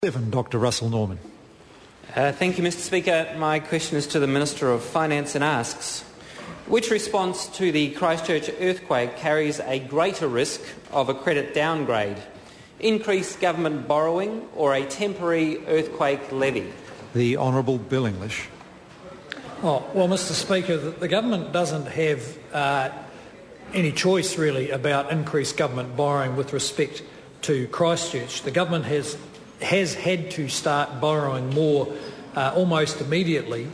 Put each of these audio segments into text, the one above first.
Dr. Russel Norman. Thank you, Mr. Speaker. My question is to the Minister of Finance and asks, which response to the Christchurch earthquake carries a greater risk of a credit downgrade? Increased government borrowing or a temporary earthquake levy? The Honourable Bill English. Well, Mr. Speaker, the government doesn't have any choice really about increased government borrowing with respect to Christchurch. The government has had to start borrowing more almost immediately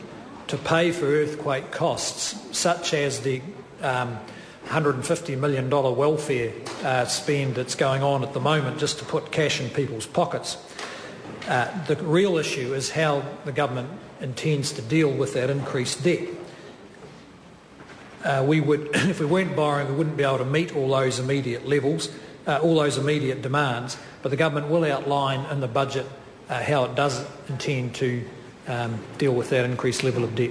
to pay for earthquake costs, such as the $150 million welfare spend that's going on at the moment just to put cash in people's pockets. The real issue is how the government intends to deal with that increased debt. If we weren't borrowing, we wouldn't be able to meet all those immediate levels, all those immediate demands, but the government will outline in the budget how it does intend to deal with that increased level of debt.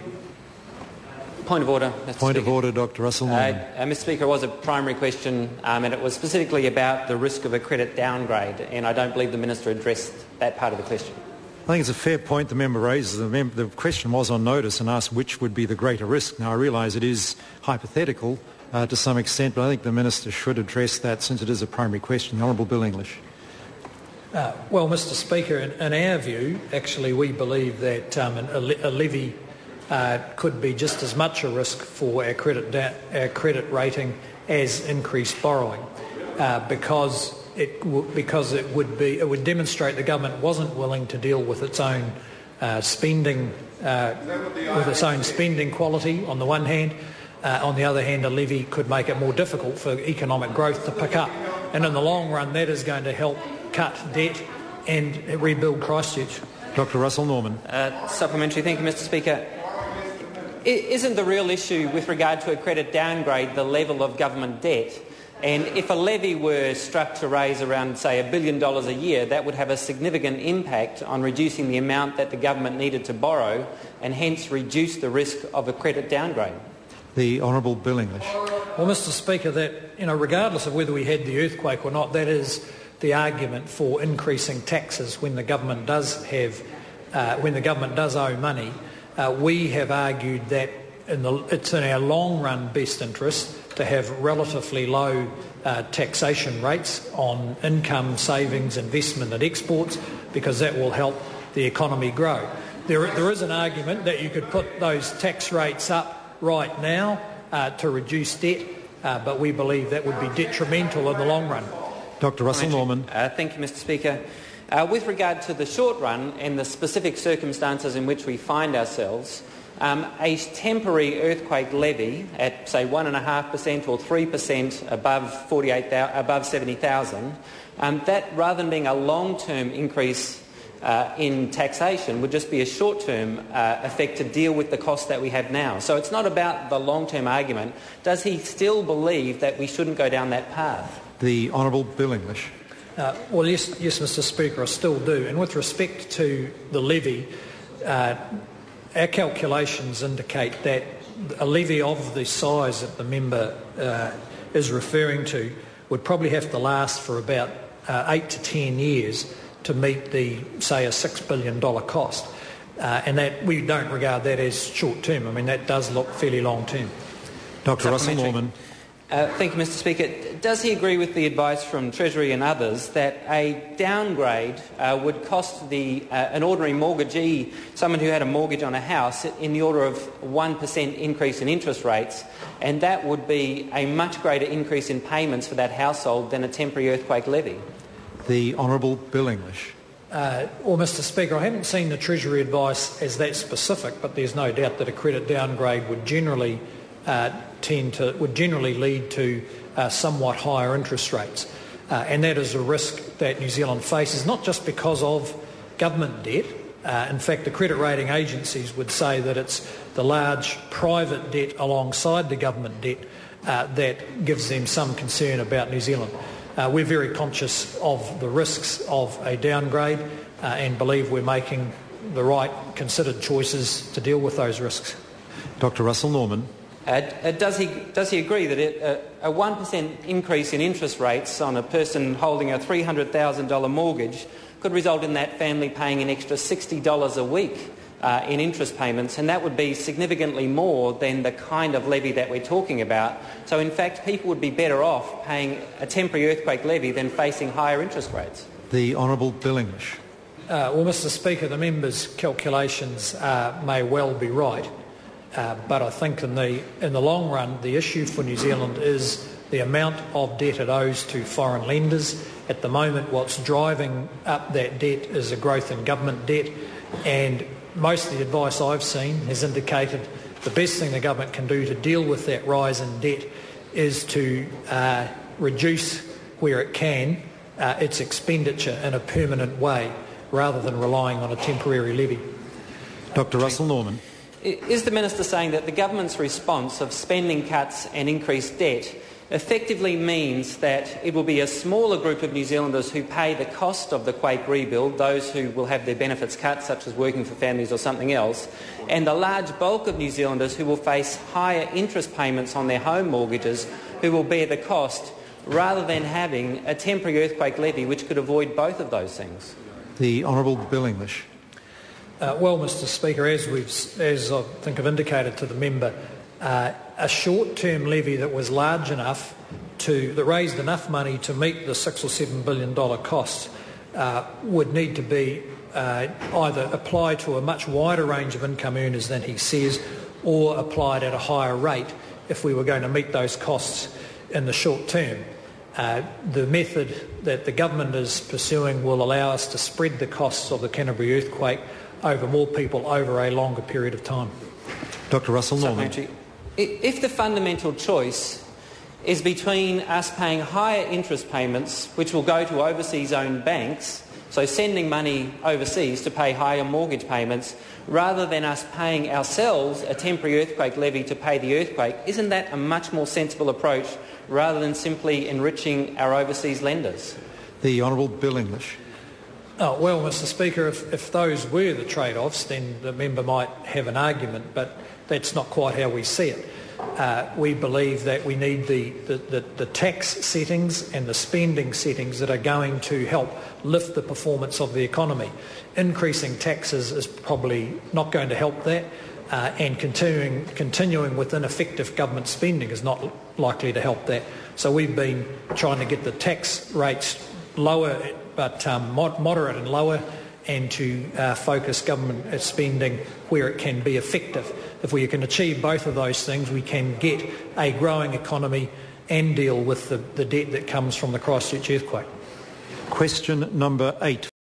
Point of order, Mr. Point Speaker. of order, Dr. Russel Norman. Mr. Speaker, it was a primary question and it was specifically about the risk of a credit downgrade, and I don't believe the Minister addressed that part of the question. I think it's a fair point the member raises. The question was on notice and asked which would be the greater risk. Now, I realise it is hypothetical to some extent, but I think the Minister should address that since it is a primary question. The Honourable Bill English. Well, Mr. Speaker, in our view, actually we believe that a levy could be just as much a risk for our credit rating as increased borrowing, because it would demonstrate the government wasn't willing to deal with its own spending quality on the one hand. On the other hand, a levy could make it more difficult for economic growth to pick up, and in the long run, that is going to help cut debt and rebuild Christchurch. Dr. Russel Norman. Supplementary. Thank you, Mr. Speaker. Isn't the real issue with regard to a credit downgrade the level of government debt? And if a levy were struck to raise around, say, $1 billion a year, that would have a significant impact on reducing the amount that the government needed to borrow and hence reduce the risk of a credit downgrade. The Honourable Bill English. Well, Mr. Speaker, that regardless of whether we had the earthquake or not, that is the argument for increasing taxes when the government does owe money. We have argued that it's in our long-run best interest to have relatively low taxation rates on income, savings, investment and exports, because that will help the economy grow. There is an argument that you could put those tax rates up right now to reduce debt, but we believe that would be detrimental in the long run. Dr. Russel Norman. Thank you, Mr. Speaker. With regard to the short run and the specific circumstances in which we find ourselves, a temporary earthquake levy at, say, 1.5% or 3% above 70,000, that rather than being a long-term increase in taxation would just be a short-term effect to deal with the costs that we have now. So it's not about the long-term argument. Does he still believe that we shouldn't go down that path? The Honourable Bill English. Well, yes, Mr. Speaker, I still do. And with respect to the levy, our calculations indicate that a levy of the size that the member is referring to would probably have to last for about 8 to 10 years to meet the, say, a $6 billion cost. And that we don't regard that as short-term. I mean, that does look fairly long-term. Dr. Russel Norman. Thank you, Mr. Speaker. Does he agree with the advice from Treasury and others that a downgrade would cost an ordinary mortgagee, someone who had a mortgage on a house, in the order of 1% increase in interest rates, and that would be a much greater increase in payments for that household than a temporary earthquake levy? The Honourable Bill English. Well, Mr. Speaker, I haven't seen the Treasury advice as that specific, but there's no doubt that a credit downgrade would generally lead to somewhat higher interest rates, and that is a risk that New Zealand faces, not just because of government debt. In fact, the credit rating agencies would say that it's the large private debt alongside the government debt that gives them some concern about New Zealand. We're very conscious of the risks of a downgrade and believe we're making the right considered choices to deal with those risks. Dr. Russel Norman. Does he agree that a 1% increase in interest rates on a person holding a $300,000 mortgage could result in that family paying an extra $60 a week in interest payments, and that would be significantly more than the kind of levy that we're talking about. So in fact, people would be better off paying a temporary earthquake levy than facing higher interest rates. The Honourable Bill English. Well, Mr Speaker, the member's calculations may well be right, but I think in the long run the issue for New Zealand is the amount of debt it owes to foreign lenders. At the moment, what's driving up that debt is a growth in government debt, and most of the advice I've seen has indicated the best thing the government can do to deal with that rise in debt is to reduce, where it can, its expenditure in a permanent way, rather than relying on a temporary levy. Dr Russell Norman. Is the Minister saying that the government's response of spending cuts and increased debt effectively means that it will be a smaller group of New Zealanders who pay the cost of the quake rebuild, those who will have their benefits cut, such as working for families or something else, and the large bulk of New Zealanders who will face higher interest payments on their home mortgages, who will bear the cost, rather than having a temporary earthquake levy which could avoid both of those things? The Honourable Bill English. Well, Mr Speaker, as I think I've indicated to the member, a short-term levy that was large enough that raised enough money to meet the $6 or $7 billion costs would need to be either applied to a much wider range of income earners than he says, or applied at a higher rate if we were going to meet those costs in the short term. The method that the government is pursuing will allow us to spread the costs of the Canterbury earthquake over more people over a longer period of time. Dr Russell Norman. If the fundamental choice is between us paying higher interest payments, which will go to overseas-owned banks, so sending money overseas to pay higher mortgage payments, rather than us paying ourselves a temporary earthquake levy to pay the earthquake, isn't that a much more sensible approach rather than simply enriching our overseas lenders? The Honourable Bill English. Oh, well, Mr Speaker, if those were the trade-offs, then the member might have an argument, but that's not quite how we see it. We believe that we need the tax settings and the spending settings that are going to help lift the performance of the economy. Increasing taxes is probably not going to help that, and continuing with ineffective government spending is not likely to help that. So we've been trying to get the tax rates lower, but moderate and lower, and to focus government spending where it can be effective. If we can achieve both of those things, we can get a growing economy and deal with the debt that comes from the Christchurch earthquake. Question number 8.